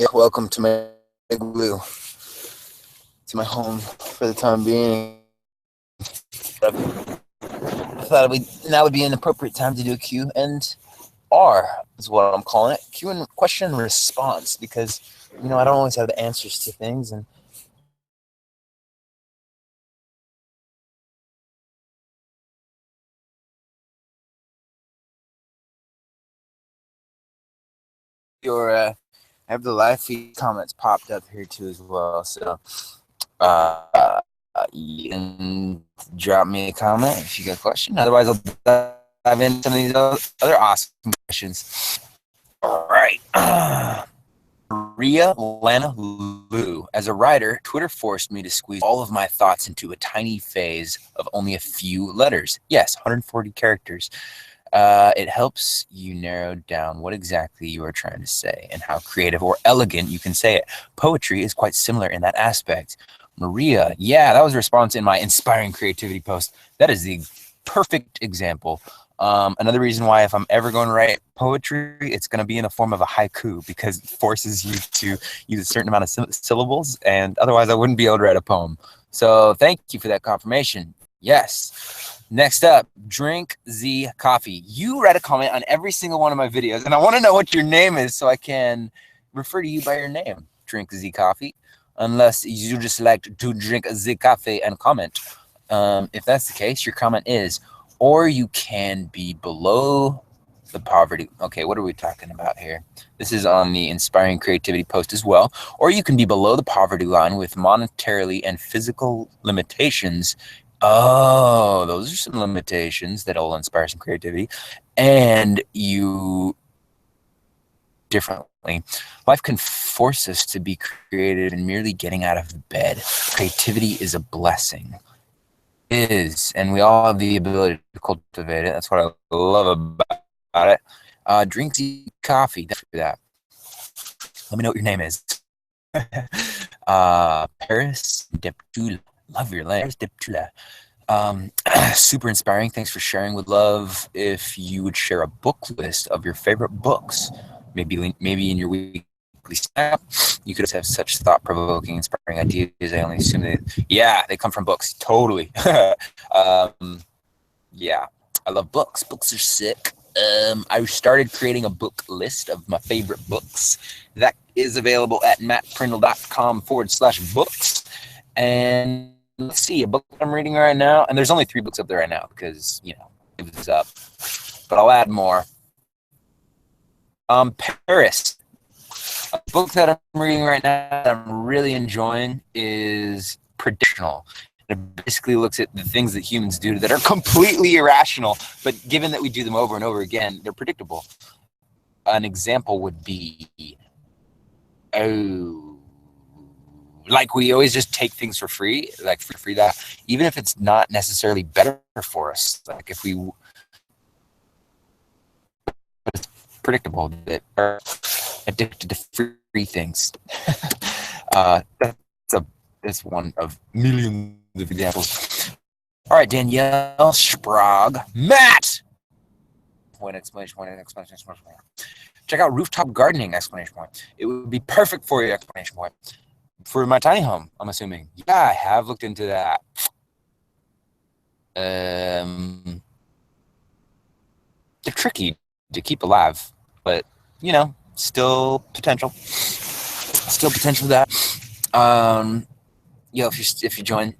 Yeah, welcome to my Igloo, to my home for the time being. I thought now would be an appropriate time to do a Q and R, is what I'm calling it. Q and question and response, because I don't always have the answers to things, and I have the live feed comments popped up here too as well. So you can drop me a comment if you got a question. Otherwise, I'll dive into some of these other awesome questions. All right. Maria Lana Lou. As a writer, Twitter forced me to squeeze all of my thoughts into a tiny phase of only a few letters. Yes, 140 characters. It helps you narrow down what exactly you are trying to say and how creative or elegant you can say it. Poetry is quite similar in that aspect. Maria, yeah, that was a response in my inspiring creativity post. That is the perfect example. Another reason why if I'm ever going to write poetry, it's going to be in the form of a haiku, because it forces you to use a certain amount of syllables, and otherwise I wouldn't be able to write a poem. So thank you for that confirmation. Yes. Next up, Drink Z Coffee. You read a comment on every single one of my videos, and I want to know what your name is so I can refer to you by your name, Drink Z Coffee, unless you just like to drink Z Coffee and comment. If that's the case, your comment is, or you can be below the poverty. Okay, what are we talking about here? This is on the Inspiring Creativity post as well. Or you can be below the poverty line with monetarily and physical limitations. Oh, those are some limitations that will inspire some creativity. And you differently. Life can force us to be creative, and merely getting out of bed. Creativity is a blessing. It is, and we all have the ability to cultivate it. That's what I love about it. Drink coffee. Thanks for that. Let me know what your name is. Paris Deptula. Love your name. Paris Deptula. Super inspiring. Thanks for sharing. Would love if you would share a book list of your favorite books. Maybe in your weekly snap. You could have such thought-provoking, inspiring ideas. I only assume they come from books. Totally. Yeah, I love books. Books are sick. I started creating a book list of my favorite books. That is available at mattprindle.com/books. And let's see, a book I'm reading right now, and there's only 3 books up there right now because, it was up. But I'll add more. Paris. A book that I'm reading right now that I'm really enjoying is Predictional. It basically looks at the things that humans do that are completely irrational, but given that we do them over and over again, they're predictable. An example would be, like we always just take things for free, like free that, even if it's not necessarily better for us. Like if we, it's predictable that we're addicted to free things. That's one of millions of examples. All right, Danielle Sprague. Matt! Exclamation point. Check out rooftop gardening! Exclamation point. It would be perfect for you! Exclamation point. For my tiny home, I'm assuming. Yeah, I have looked into that. They're tricky to keep alive, but still potential. Still potential that. If you join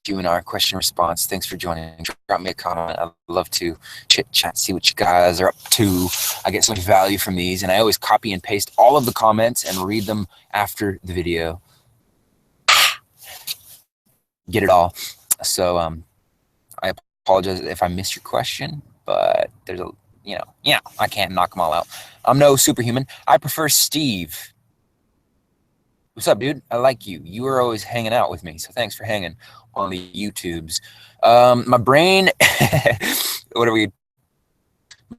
Q&R, question response, thanks for joining. Drop me a comment. I'd love to chit chat, see what you guys are up to. I get so much value from these, and I always copy and paste all of the comments and read them after the video. Get it all. So I apologize if I missed your question, but there's I can't knock them all out. I'm no superhuman. I prefer Steve. What's up, dude? I like you. You are always hanging out with me, so thanks for hanging on the YouTubes. My brain,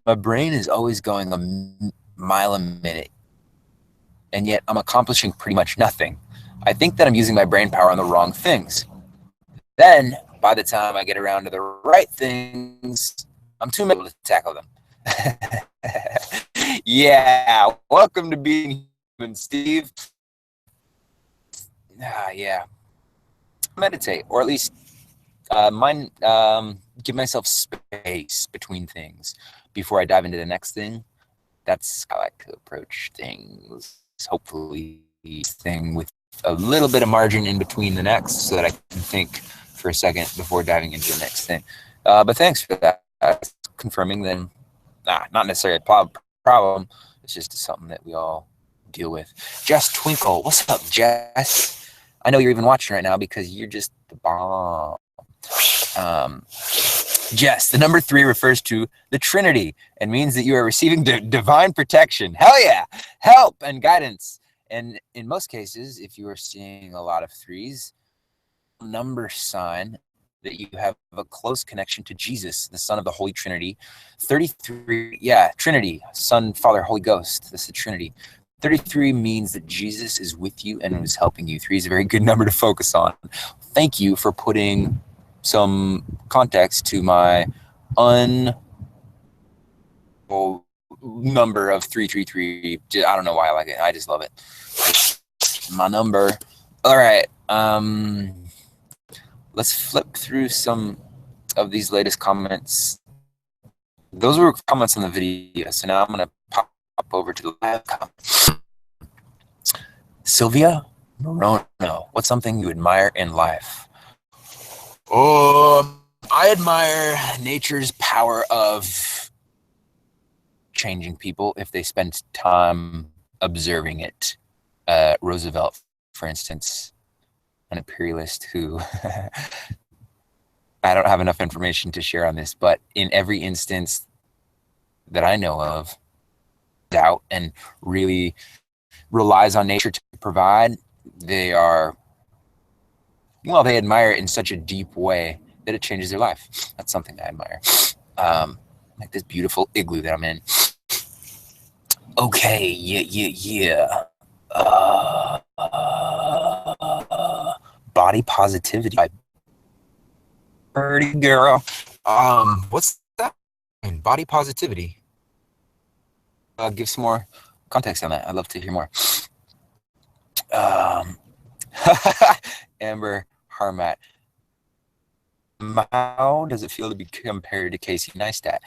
my brain is always going a mile a minute, and yet I'm accomplishing pretty much nothing. I think that I'm using my brain power on the wrong things. Then, by the time I get around to the right things, I'm too able to tackle them. Yeah, welcome to being And Steve, yeah, meditate, or at least give myself space between things before I dive into the next thing. That's how I like to approach things. Hopefully, thing with a little bit of margin in between the next, so that I can think for a second before diving into the next thing. But thanks for that. Confirming then, not necessarily a problem. It's just something that we all deal with. Jess Twinkle, what's up, Jess? I know you're even watching right now because you're just the bomb. Jess, the number 3 refers to the Trinity and means that you are receiving divine protection. Hell yeah! Help and guidance. And in most cases, if you are seeing a lot of 3s, number sign that you have a close connection to Jesus, the Son of the Holy Trinity. 33, yeah, Trinity, Son, Father, Holy Ghost. This is the Trinity. 33 means that Jesus is with you and is helping you. 3 is a very good number to focus on. Thank you for putting some context to my number of 333. I don't know why I like it. I just love it. My number. All right. Let's flip through some of these latest comments. Those were comments on the video. So now I'm going to pop over to the live comments. Sylvia Morono, what's something you admire in life? Oh, I admire nature's power of changing people if they spend time observing it. Roosevelt, for instance, an imperialist who I don't have enough information to share on this, but in every instance that I know of, doubt and really relies on nature to provide, they admire it in such a deep way that it changes their life. That's something I admire. Like this beautiful igloo that I'm in. Okay, yeah. Body positivity by Birdie Girl. What's that? Body positivity. Give some more context on that. I'd love to hear more. Amber Harmat. How does it feel to be compared to Casey Neistat?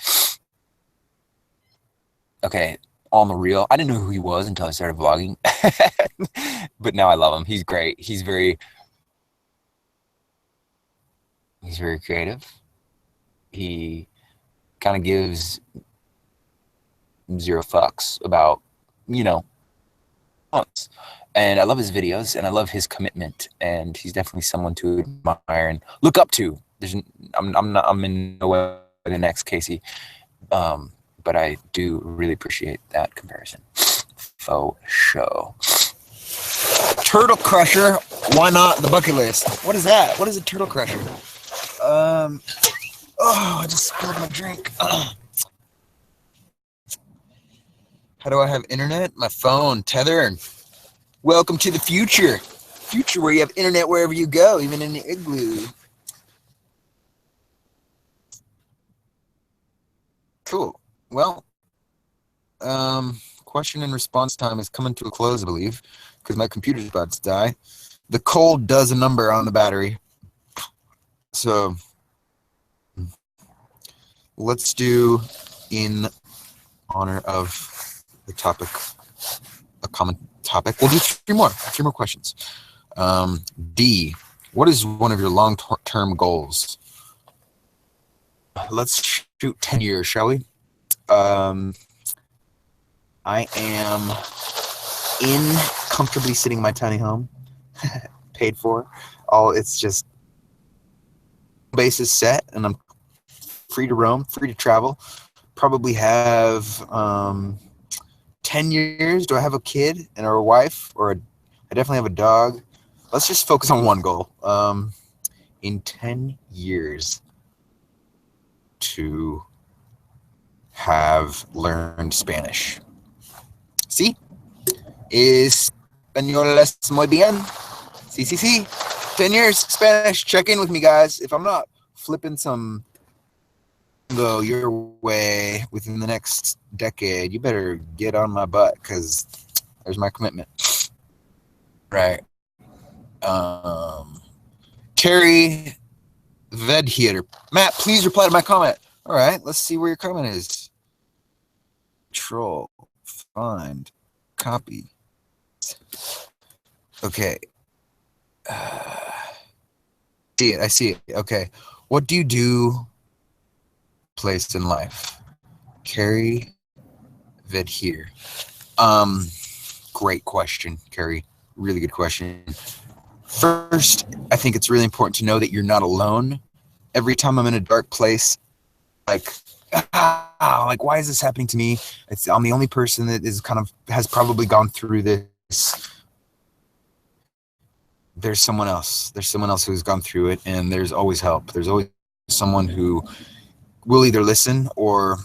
Okay, on the real, I didn't know who he was until I started vlogging. But now I love him. He's great. He's very creative. He kind of gives zero fucks about, and I love his videos and I love his commitment, and he's definitely someone to admire and look up to. I'm in no way the next Casey, but I do really appreciate that comparison. Faux show. Turtle Crusher, why not the bucket list? What is that? What is a Turtle Crusher? I just spilled my drink. How do I have internet? My phone, Tether. Welcome to the future. Future where you have internet wherever you go, even in the igloo. Cool. Well, question and response time is coming to a close, I believe, because my computer's about to die. The cold does a number on the battery. So let's do, in honor of the topic, a common topic. We'll do three more questions. D, what is one of your long-term goals? Let's shoot 10 years, shall we? I am comfortably sitting in my tiny home, paid for. It's just base is set, and I'm free to roam, free to travel. Probably have 10 years. Do I have a kid and or a wife? I definitely have a dog. Let's just focus on one goal. In 10 years to have learned Spanish. ¿Sí? Español es muy bien. Sí. 10 years, Spanish. Check in with me, guys. If I'm not flipping some go your way within the next decade, you better get on my butt, because There's my commitment. Right. Carrie Vedheater. Matt, please reply to my comment. All right, let's see where your comment is. Control, find, copy. Okay. I see it. Okay. What do you do placed in life? Carrie Vedheater. Great question, Carrie. Really good question. First, I think it's really important to know that you're not alone. Every time I'm in a dark place, like why is this happening to me? I'm the only person that is has probably gone through this. There's someone else. There's someone else who's gone through it, and there's always help. There's always someone who will either listen or,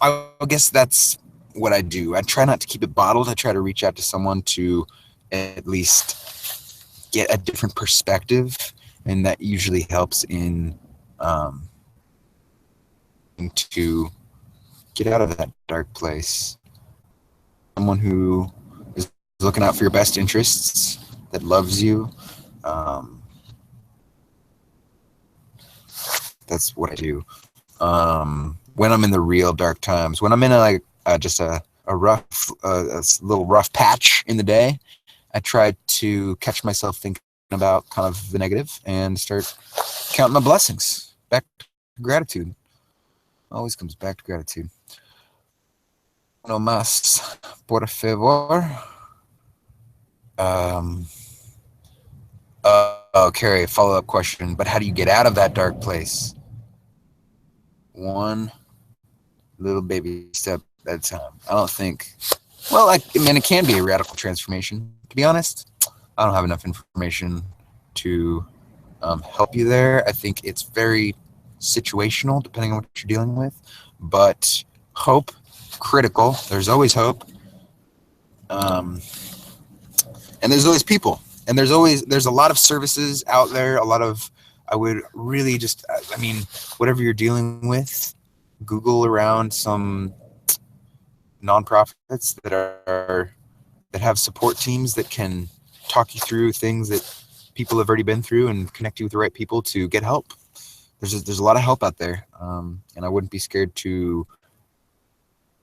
I guess that's what I do. I try not to keep it bottled. I try to reach out to someone to at least get a different perspective, and that usually helps in to get out of that dark place. Someone who is looking out for your best interests, that loves you. That's what I do. When I'm in the real dark times, when I'm in a little rough patch in the day, I try to catch myself thinking about kind of the negative and start counting my blessings. Back to gratitude. Always comes back to gratitude. No más, por favor. Carrie, follow-up question. But how do you get out of that dark place? One little baby step at a time. I don't think. Well, I mean, it can be a radical transformation. To be honest, I don't have enough information to help you there. I think it's very situational, depending on what you're dealing with. But hope, critical. There's always hope. And there's always people. And there's a lot of services out there. I would really just, I mean, whatever you're dealing with, Google around some nonprofits that have support teams that can talk you through things that people have already been through and connect you with the right people to get help. There's a lot of help out there, and I wouldn't be scared to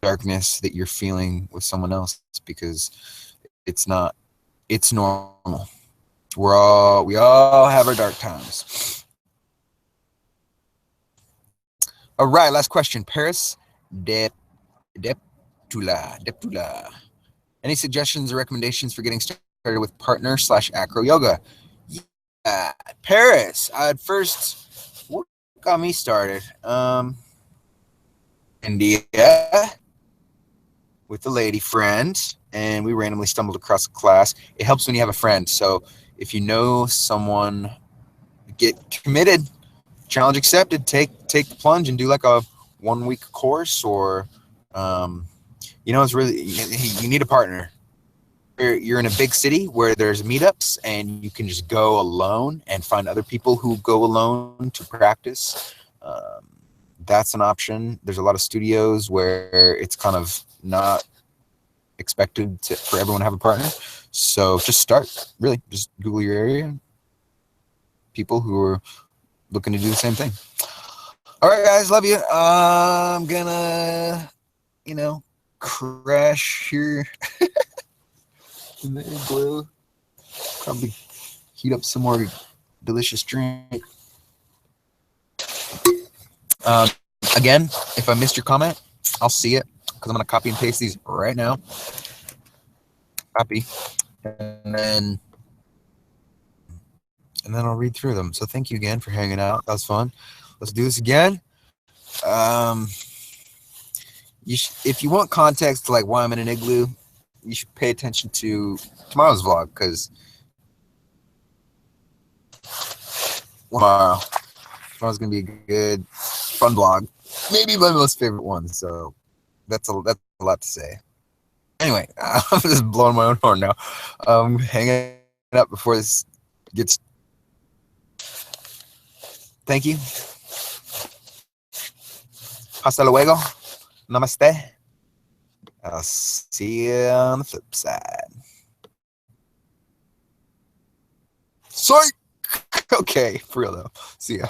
darkness that you're feeling with someone else, because it's normal. We all have our dark times. All right, last question. Paris Deptula. Any suggestions or recommendations for getting started with partner/acro yoga? Yeah, Paris. What got me started? India with a lady friend, and we randomly stumbled across a class. It helps when you have a friend. So if you know someone, get committed. Challenge accepted. Take the plunge and do like a 1-week course, or it's really, you need a partner. You're in a big city where there's meetups, and you can just go alone and find other people who go alone to practice. That's an option. There's a lot of studios where it's kind of not expected for everyone to have a partner. So just start. Really, just Google your area. People who are looking to do the same thing. All right, guys, love you. I'm gonna, crash here in the Igloo. Probably heat up some more delicious drink. Again, if I missed your comment, I'll see it, because I'm gonna copy and paste these right now. Copy, and then I'll read through them. So thank you again for hanging out. That was fun. Let's do this again. If you want context to like why I'm in an igloo, you should pay attention to tomorrow's vlog, because tomorrow's gonna be a good, fun vlog. Maybe my most favorite one. So that's a lot to say. Anyway, I'm just blowing my own horn now. Hanging up before this gets. Thank you. Hasta luego. Namaste. I'll see you on the flip side. Psych! Okay, for real though. See ya.